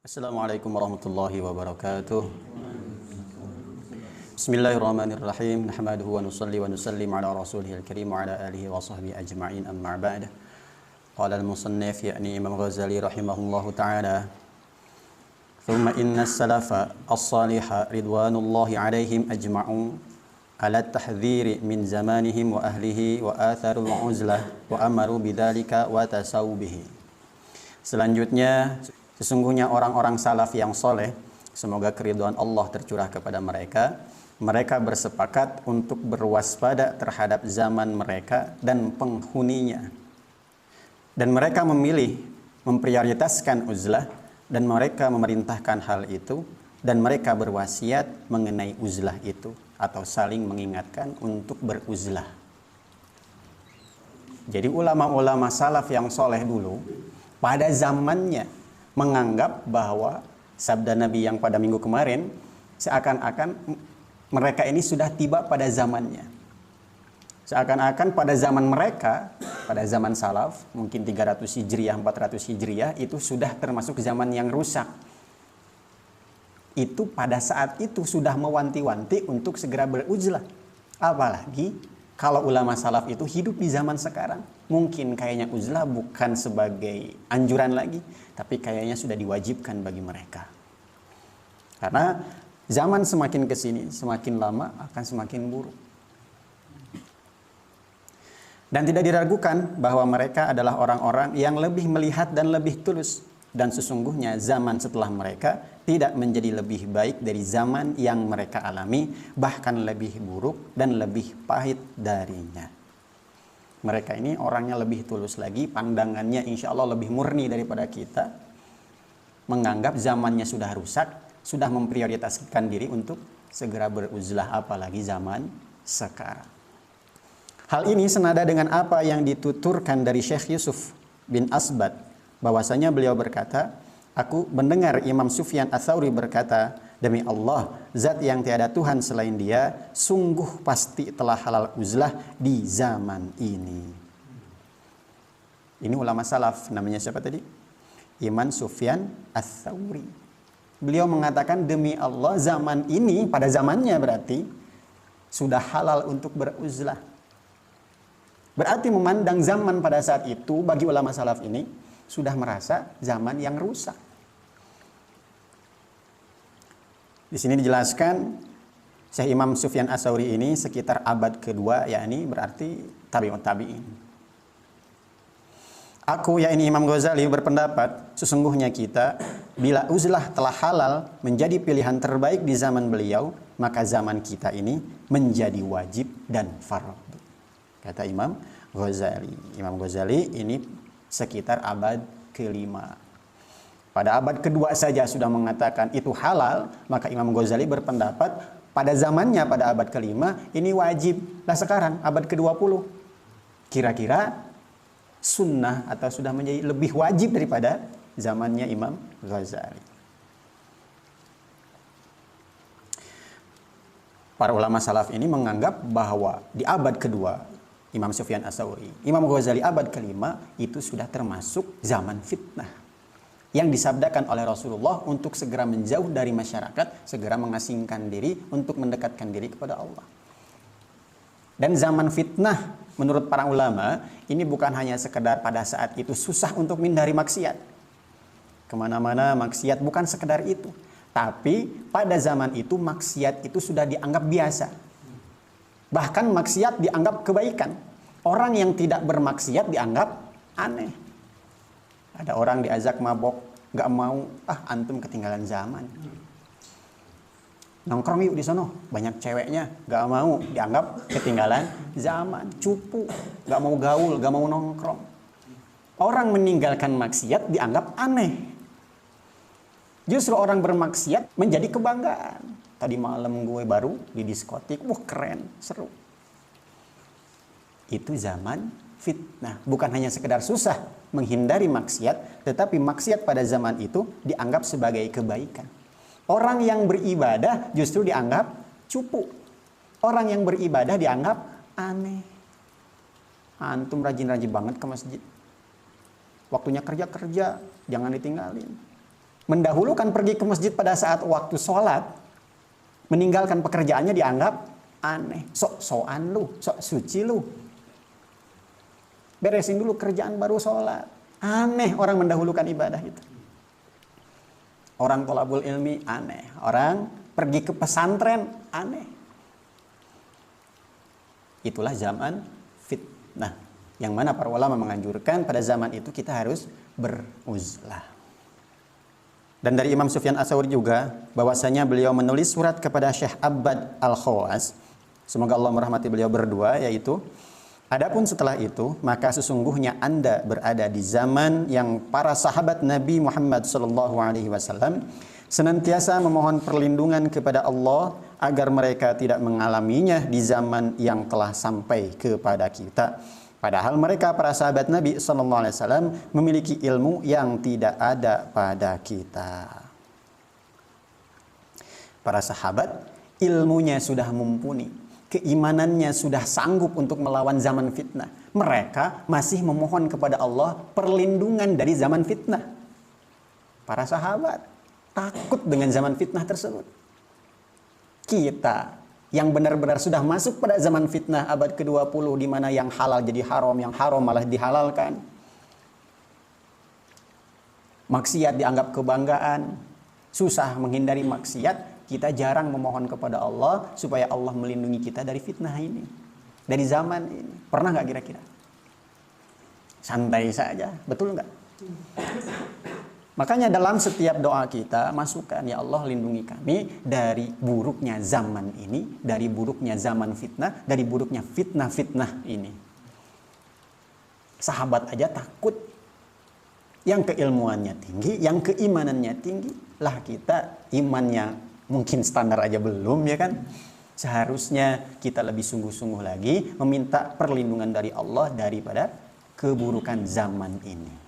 Assalamualaikum warahmatullahi wabarakatuh. Bismillahirrahmanirrahim. Nahmaduhu wa nusalli wa nusallim ala rasulihil karim wa ala alihi wa sahbihi ajma'in, amma ba'd. Qala al-musannif ya'ni Imam Ghazali rahimahullahu ta'ala, thumma inna as-salafa as-saliha ridwanullahi alaihim ajma'un ala at-tahdhiri min zamanihim wa ahlihi wa atharul uzlah wa amaru bidzalika wa tasawbihi. Selanjutnya, sesungguhnya orang-orang salaf yang soleh, semoga keridhaan Allah tercurah kepada mereka, mereka bersepakat untuk berwaspada terhadap zaman mereka dan penghuninya. Dan mereka memilih, memprioritaskan uzlah, dan mereka memerintahkan hal itu, dan mereka berwasiat mengenai uzlah itu, atau saling mengingatkan untuk beruzlah. Jadi ulama-ulama salaf yang soleh dulu, pada zamannya, menganggap bahwa sabda Nabi yang pada minggu kemarin seakan-akan mereka ini sudah tiba pada zamannya. Seakan-akan pada zaman mereka, pada zaman salaf, mungkin 300 Hijriah, 400 Hijriah, itu sudah termasuk zaman yang rusak. Itu pada saat itu sudah mewanti-wanti untuk segera beruzlah. Apalagi kalau ulama salaf itu hidup di zaman sekarang, mungkin kayaknya uzlah bukan sebagai anjuran lagi, tapi kayaknya sudah diwajibkan bagi mereka. Karena zaman semakin kesini, semakin lama akan semakin buruk. Dan tidak diragukan bahwa mereka adalah orang-orang yang lebih melihat dan lebih tulus. Dan sesungguhnya zaman setelah mereka tidak menjadi lebih baik dari zaman yang mereka alami, bahkan lebih buruk dan lebih pahit darinya. Mereka ini orangnya lebih tulus lagi, pandangannya insya Allah lebih murni daripada kita. Menganggap zamannya sudah rusak, sudah memprioritaskan diri untuk segera beruzlah, apalagi zaman sekarang. Hal ini senada dengan apa yang dituturkan dari Syekh Yusuf bin Asbad, bahwasanya beliau berkata, aku mendengar Imam Sufyan Ats-Tsauri berkata, demi Allah, zat yang tiada Tuhan selain dia, sungguh pasti telah halal uzlah di zaman ini. Ini ulama salaf, namanya siapa tadi? Imam Sufyan Ats-Tsauri. Beliau mengatakan, demi Allah, zaman ini, pada zamannya berarti, sudah halal untuk beruzlah. Berarti memandang zaman pada saat itu, bagi ulama salaf ini, sudah merasa zaman yang rusak. Di sini dijelaskan Syekh Imam Sufyan Ats-Tsauri ini sekitar abad kedua, yakni berarti tabi'ut tabi'in. Aku, yakni Imam Ghazali, berpendapat sesungguhnya kita, bila uzlah telah halal menjadi pilihan terbaik di zaman beliau, maka zaman kita ini menjadi wajib dan fardu. Kata Imam Ghazali. Imam Ghazali ini sekitar abad kelima. Pada abad kedua saja sudah mengatakan itu halal, maka Imam Ghazali berpendapat pada zamannya, pada abad kelima, ini wajib. Nah sekarang, abad ke-20, kira-kira sunnah atau sudah menjadi lebih wajib daripada zamannya Imam Ghazali. Para ulama salaf ini menganggap bahwa di abad kedua, Imam Sufyan Ats-Tsauri, Imam Ghazali abad kelima, itu sudah termasuk zaman fitnah yang disabdakan oleh Rasulullah untuk segera menjauh dari masyarakat, segera mengasingkan diri untuk mendekatkan diri kepada Allah. Dan zaman fitnah menurut para ulama ini bukan hanya sekedar pada saat itu susah untuk menghindari maksiat. Kemana-mana maksiat, bukan sekedar itu. Tapi pada zaman itu maksiat itu sudah dianggap biasa. Bahkan maksiat dianggap kebaikan. Orang yang tidak bermaksiat dianggap aneh. Ada orang diajak mabok, gak mau, antum ketinggalan zaman. Nongkrong yuk di sono, banyak ceweknya, gak mau, dianggap ketinggalan zaman. Cupu, gak mau gaul, gak mau nongkrong. Orang meninggalkan maksiat dianggap aneh. Justru orang bermaksiat menjadi kebanggaan. Tadi malam gue baru di diskotik, wah keren, seru. Itu zaman fitnah. Bukan hanya sekedar susah menghindari maksiat, tetapi maksiat pada zaman itu dianggap sebagai kebaikan. Orang yang beribadah justru dianggap cupu. Orang yang beribadah dianggap aneh. Antum rajin-rajin banget ke masjid. Waktunya kerja, jangan ditinggalin. Mendahulukan pergi ke masjid pada saat waktu sholat, meninggalkan pekerjaannya dianggap aneh. Sok-sokan lu, sok suci lu. Beresin dulu kerjaan baru sholat. Aneh orang mendahulukan ibadah itu. Orang thalabul ilmi aneh. Orang pergi ke pesantren aneh. Itulah zaman fitnah. Yang mana para ulama menganjurkan pada zaman itu kita harus beruzlah. Dan dari Imam Sufyan Ats-Tsauri juga bahwasanya beliau menulis surat kepada Syekh Abbad Al-Khawas. Semoga Allah merahmati beliau berdua, yaitu adapun setelah itu maka sesungguhnya Anda berada di zaman yang para sahabat Nabi Muhammad SAW senantiasa memohon perlindungan kepada Allah agar mereka tidak mengalaminya di zaman yang telah sampai kepada kita. Padahal mereka para sahabat Nabi SAW memiliki ilmu yang tidak ada pada kita. Para sahabat ilmunya sudah mumpuni, keimanannya sudah sanggup untuk melawan zaman fitnah. Mereka masih memohon kepada Allah perlindungan dari zaman fitnah. Para sahabat takut dengan zaman fitnah tersebut. Kita yang benar-benar sudah masuk pada zaman fitnah abad ke-20 di mana yang halal jadi haram, yang haram malah dihalalkan. Maksiat dianggap kebanggaan, susah menghindari maksiat, kita jarang memohon kepada Allah supaya Allah melindungi kita dari fitnah ini, dari zaman ini. Pernah nggak kira-kira? Santai saja, betul nggak? Makanya dalam setiap doa kita masukkan, ya Allah lindungi kami dari buruknya zaman ini, dari buruknya zaman fitnah, dari buruknya fitnah-fitnah ini. Sahabat aja takut. Yang keilmuannya tinggi, yang keimanannya tinggi. Lah kita imannya mungkin standar aja belum, ya kan? Seharusnya kita lebih sungguh-sungguh lagi meminta perlindungan dari Allah daripada keburukan zaman ini.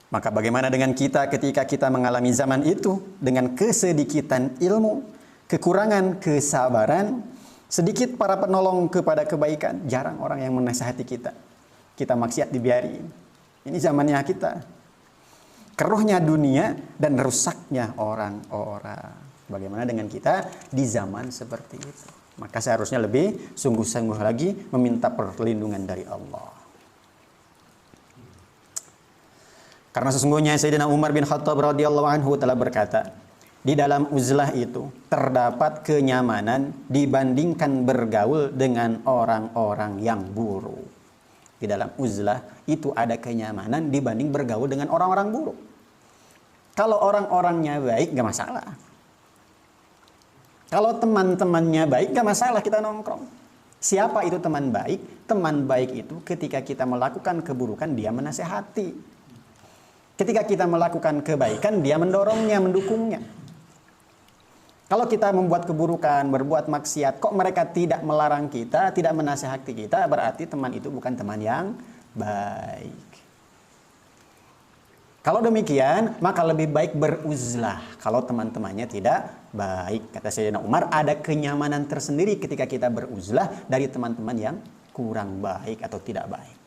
Maka bagaimana dengan kita ketika kita mengalami zaman itu dengan kesedikitan ilmu, kekurangan kesabaran, sedikit para penolong kepada kebaikan, jarang orang yang menasihati kita. Kita maksiat dibiarin. Ini zamannya kita. Keruhnya dunia dan rusaknya orang-orang. Bagaimana dengan kita di zaman seperti itu? Maka seharusnya lebih sungguh-sungguh lagi meminta perlindungan dari Allah. Karena sesungguhnya Sayyidina Umar bin Khattab radhiyallahu anhu telah berkata, di dalam uzlah itu terdapat kenyamanan dibandingkan bergaul dengan orang-orang yang buruk. Di dalam uzlah itu ada kenyamanan dibanding bergaul dengan orang-orang buruk. Kalau orang-orangnya baik gak masalah. Kalau teman-temannya baik gak masalah kita nongkrong. Siapa itu teman baik? Teman baik itu ketika kita melakukan keburukan dia menasehati. Ketika kita melakukan kebaikan, dia mendorongnya, mendukungnya. Kalau kita membuat keburukan, berbuat maksiat, kok mereka tidak melarang kita, tidak menasihati kita, berarti teman itu bukan teman yang baik. Kalau demikian, maka lebih baik beruzlah kalau teman-temannya tidak baik. Kata Sayyidina Umar, ada kenyamanan tersendiri ketika kita beruzlah dari teman-teman yang kurang baik atau tidak baik.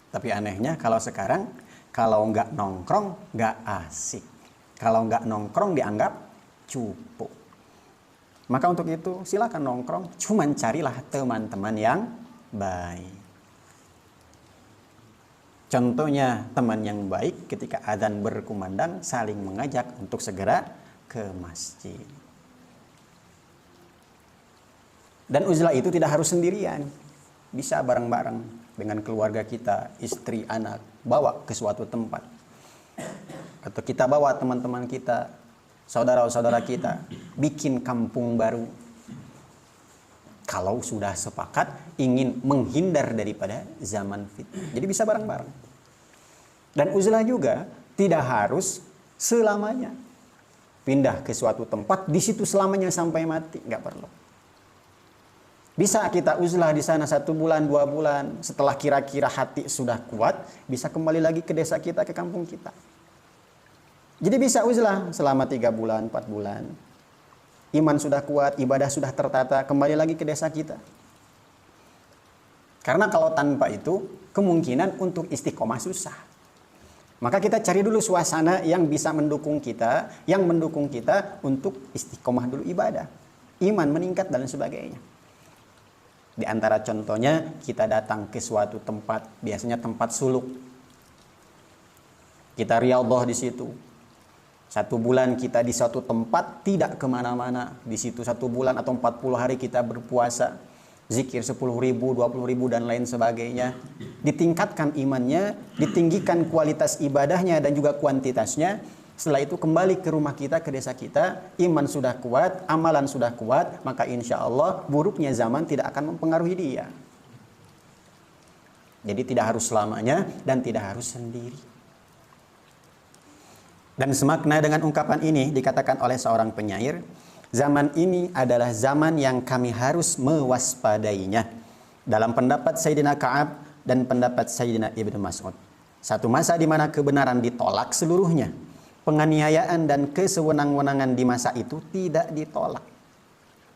Tapi anehnya kalau sekarang, kalau nggak nongkrong, nggak asik. Kalau nggak nongkrong dianggap cupu. Maka untuk itu silakan nongkrong, cuman carilah teman-teman yang baik. Contohnya teman yang baik ketika adzan berkumandang saling mengajak untuk segera ke masjid. Dan uzlah itu tidak harus sendirian, bisa bareng-bareng. Dengan keluarga kita, istri, anak, bawa ke suatu tempat. Atau kita bawa teman-teman kita, saudara-saudara kita, bikin kampung baru. Kalau sudah sepakat ingin menghindar daripada zaman fitnah. Jadi bisa bareng-bareng. Dan uzlah juga tidak harus selamanya. Pindah ke suatu tempat, di situ selamanya sampai mati. Nggak perlu. Bisa kita uzlah di sana 1 bulan, 2 bulan. Setelah kira-kira hati sudah kuat, bisa kembali lagi ke desa kita, ke kampung kita. Jadi bisa uzlah selama 3 bulan, 4 bulan. Iman sudah kuat, ibadah sudah tertata, kembali lagi ke desa kita. Karena kalau tanpa itu, kemungkinan untuk istiqomah susah. Maka kita cari dulu suasana yang bisa mendukung kita, untuk istiqomah dulu ibadah, iman meningkat dan sebagainya. Di antara contohnya, kita datang ke suatu tempat, biasanya tempat suluk. Kita riyadhah di situ. 1 bulan kita di satu tempat, tidak kemana-mana. Di situ 1 bulan atau 40 hari kita berpuasa. Zikir 10.000, 20.000 dan lain sebagainya. Ditingkatkan imannya, ditinggikan kualitas ibadahnya dan juga kuantitasnya. Setelah itu kembali ke rumah kita, ke desa kita, iman sudah kuat, amalan sudah kuat, maka insya Allah buruknya zaman tidak akan mempengaruhi dia. Jadi tidak harus selamanya dan tidak harus sendiri. Dan semakna dengan ungkapan ini dikatakan oleh seorang penyair, zaman ini adalah zaman yang kami harus mewaspadainya. Dalam pendapat Sayyidina Ka'ab dan pendapat Sayyidina Ibnu Mas'ud. Satu masa di mana kebenaran ditolak seluruhnya. Penganiayaan dan kesewenang-wenangan di masa itu tidak ditolak.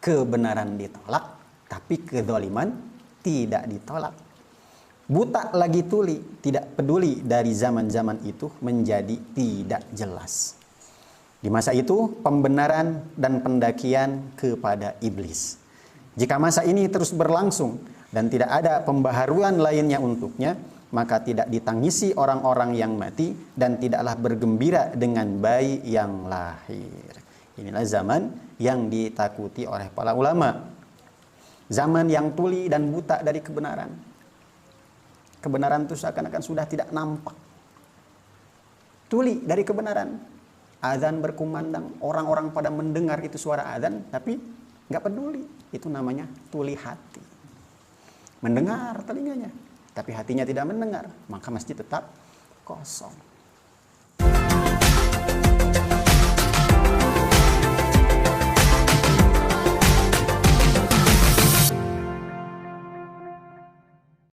Kebenaran ditolak, tapi kezaliman tidak ditolak. Buta lagi tuli, tidak peduli dari zaman-zaman itu menjadi tidak jelas. Di masa itu, pembenaran dan pendakian kepada iblis. Jika masa ini terus berlangsung dan tidak ada pembaharuan lainnya untuknya, maka tidak ditangisi orang-orang yang mati dan tidaklah bergembira dengan bayi yang lahir. Inilah zaman yang ditakuti oleh para ulama. Zaman yang tuli dan buta dari kebenaran. Kebenaran itu seakan-akan sudah tidak nampak. Tuli dari kebenaran. Azan berkumandang, orang-orang pada mendengar itu suara azan, tapi nggak peduli. Itu namanya tuli hati. Mendengar telinganya, tapi hatinya tidak mendengar, maka masjid tetap kosong.